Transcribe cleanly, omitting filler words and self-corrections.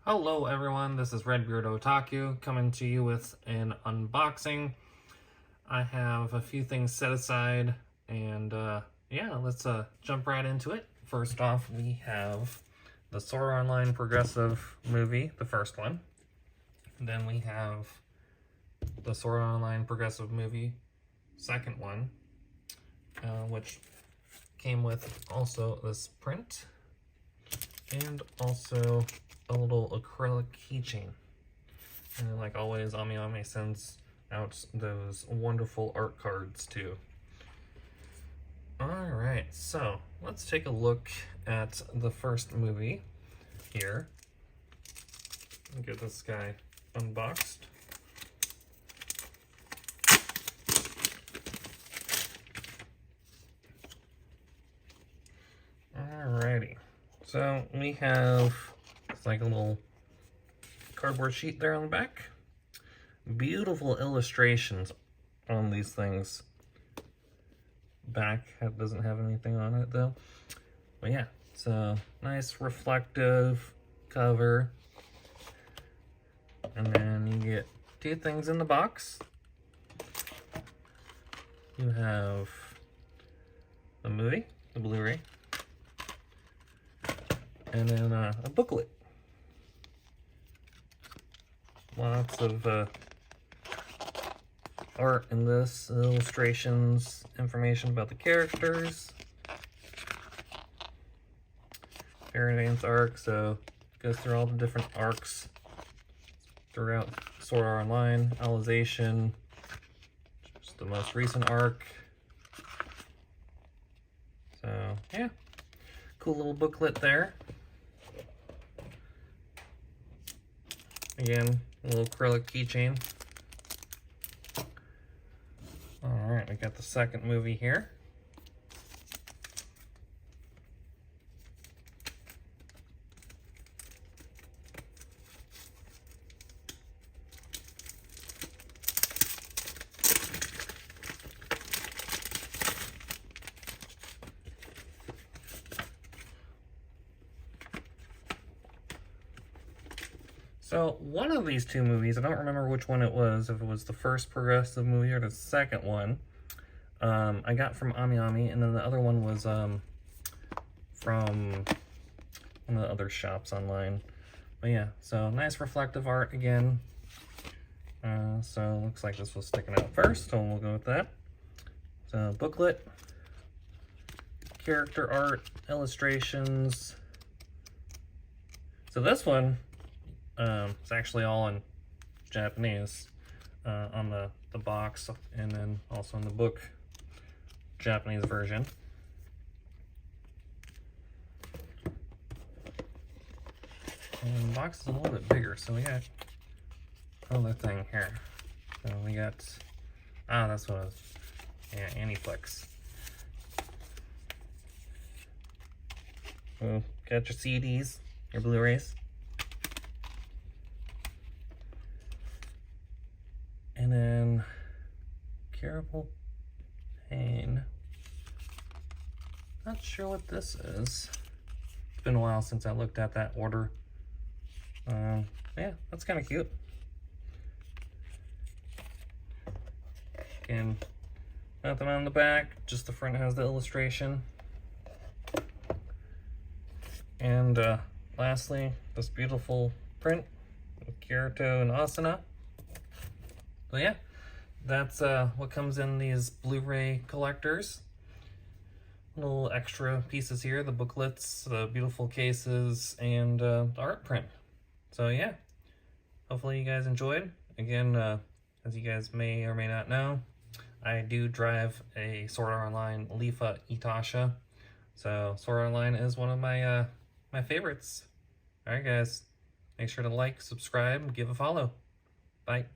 Hello everyone, this is Redbeard Otaku coming to you with an unboxing. I have a few things set aside and yeah, let's jump right into it. First off, we have the Sword Art Online Progressive movie, the first one. Then we have the Sword Art Online Progressive movie, second one, which came with also this print and also a little acrylic keychain. And like always, AmiAmi sends out those wonderful art cards too. Alright, so let's take a look at the first movie here. Get this guy unboxed. Alrighty, so we have like a little cardboard sheet there on the back. Beautiful illustrations on these things. Back doesn't have anything on it though. But yeah, so nice reflective cover. And then you get two things in the box. You have the movie, the Blu-ray, and then a booklet. Lots of art in this, illustrations, information about the characters. Faraday's arc, so it goes through all the different arcs throughout Sword Art Online. Alicization, just the most recent arc. So yeah, cool little booklet there. Again, a little acrylic keychain. Alright, we got the second movie here. So one of these two movies, I don't remember which one it was, if it was the first Progressive movie or the second one, I got from AmiAmi, and then the other one was from one of the other shops online. But yeah, so nice reflective art again. So looks like this was sticking out first, so we'll go with that. So booklet, character art, illustrations. So this one, it's actually all in Japanese on the box, and then also in the book, Japanese version. And the box is a little bit bigger, so we got another thing here. So we got, that's what it was. Yeah, Aniplex. So got your CDs, your Blu-rays. And then Curable Pain. Not sure what this is. It's been a while since I looked at that order. Yeah, that's kind of cute. Again, nothing on the back, just the front has the illustration. And lastly, this beautiful print of Kirito and Asuna. So yeah, that's what comes in these Blu-ray collectors. Little extra pieces here, the booklets, the beautiful cases, and the art print. So yeah, hopefully you guys enjoyed. Again, as you guys may or may not know, I do drive a Sword Art Online Leafa Itasha. So Sword Art Online is one of my my favorites. Alright guys, make sure to like, subscribe, and give a follow. Bye.